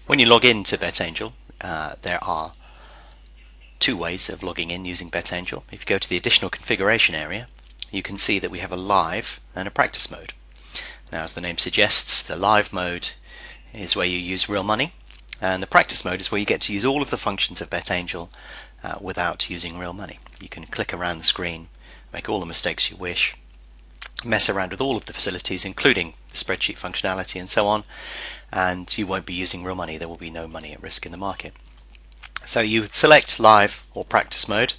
When you log in to BetAngel, there are two ways of logging in using BetAngel. If you go to the additional configuration area, you can see that we have a live and a practice mode. Now, as the name suggests, the live mode is where you use real money, and the practice mode is where you get to use all of the functions of BetAngel without using real money. You can click around the screen, make all the mistakes you wish, mess around with all of the facilities, including the spreadsheet functionality and so on, and you won't be using real money. There will be no money at risk in the market. So you would select live or practice mode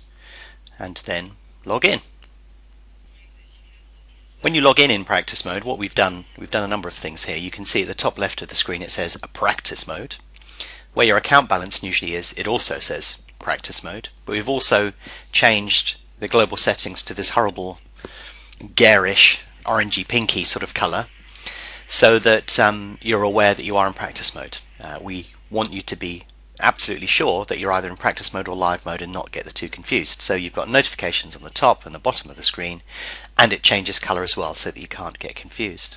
and then log in. When you log in practice mode, what we've done a number of things here. You can see at the top left of the screen it says a practice mode. Where your account balance usually is, it also says practice mode, but we've also changed the global settings to this horrible garish orangey pinky sort of color, so that you're aware that you are in practice mode. We want you to be absolutely sure that you're either in practice mode or live mode and not get the two confused. So you've got notifications on the top and the bottom of the screen, and it changes color as well so that you can't get confused.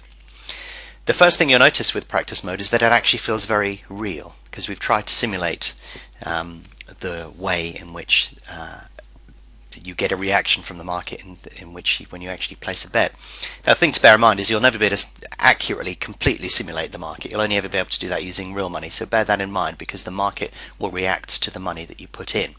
The first thing you'll notice with practice mode is that it actually feels very real, because we've tried to simulate the way in which you get a reaction from the market in which when you actually place a bet. Now, the thing to bear in mind is you'll never be able to accurately, completely simulate the market. You'll only ever be able to do that using real money, so bear that in mind, because the market will react to the money that you put in.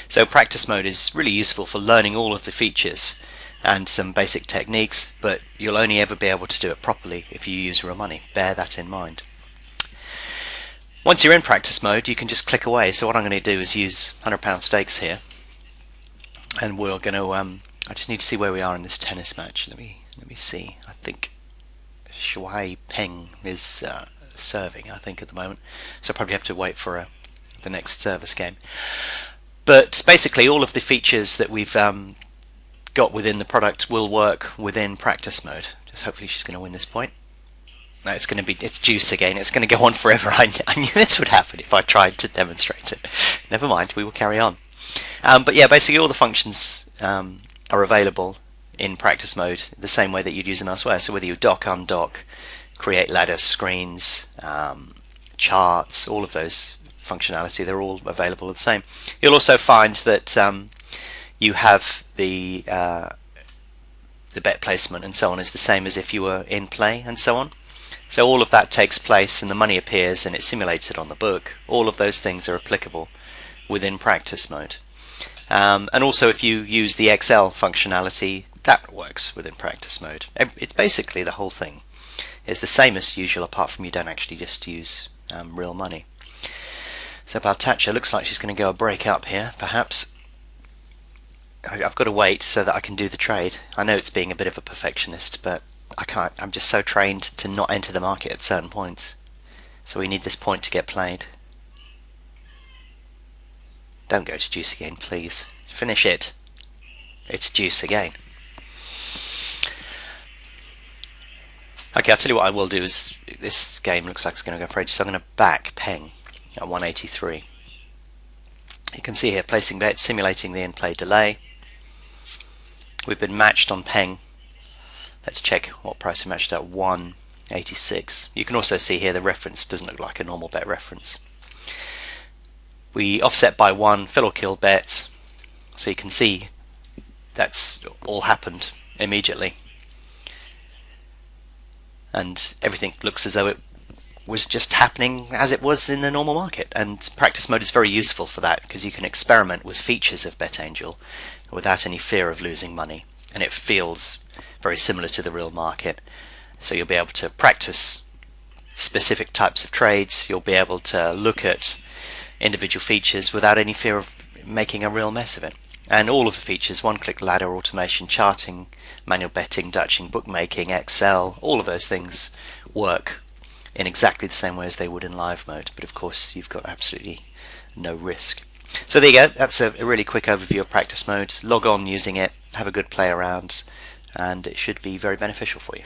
So practice mode is really useful for learning all of the features and some basic techniques, but you'll only ever be able to do it properly if you use real money. Bear that in mind. Once you're in practice mode, you can just click away. So what I'm going to do is use £100 stakes here, and we're going to I just need to see where we are in this tennis match. Let me see. I think Shuai Peng is serving, I think, at the moment, so I probably have to wait for the next service game. But basically all of the features that we've got within the product will work within practice mode. Just hopefully she's going to win this point. No, it's juice again. It's going to go on forever. I knew this would happen if I tried to demonstrate it. Never mind, we will carry on. But yeah, basically all the functions are available in practice mode the same way that you'd use them elsewhere. So whether you dock, undock, create ladder screens, charts, all of those functionality, they're all available the same. You'll also find that you have the bet placement and so on is the same as if you were in play and so on. So all of that takes place and the money appears and it's simulated on the book. All of those things are applicable within practice mode. And also if you use the Excel functionality, that works within practice mode. It's basically the whole thing is the same as usual, apart from you don't actually just use real money. So Baltacha looks like she's going to go a break up here, perhaps. I've got to wait so that I can do the trade. I know it's being a bit of a perfectionist, but I can't. I'm just so trained to not enter the market at certain points. So we need this point to get played. Don't go to juice again, please. Finish it. It's juice again. Okay, I'll tell you what I will do is, this game looks like it's going to go for ages, so I'm going to back Peng at 183. You can see here, placing bets, simulating the in-play delay. We've been matched on Peng. Let's check what price we matched at, 186. You can also see here the reference doesn't look like a normal bet reference. We offset by 1, fill or kill bets, so you can see that's all happened immediately. And everything looks as though it was just happening as it was in the normal market. And practice mode is very useful for that, because you can experiment with features of BetAngel without any fear of losing money. And it feels very similar to the real market. So you'll be able to practice specific types of trades. You'll be able to look at individual features without any fear of making a real mess of it. And all of the features, one-click ladder, automation, charting, manual betting, Dutching, bookmaking, Excel, all of those things work in exactly the same way as they would in live mode, but of course you've got absolutely no risk. So there you go, that's a really quick overview of practice mode. Log on using it, have a good play around, and it should be very beneficial for you.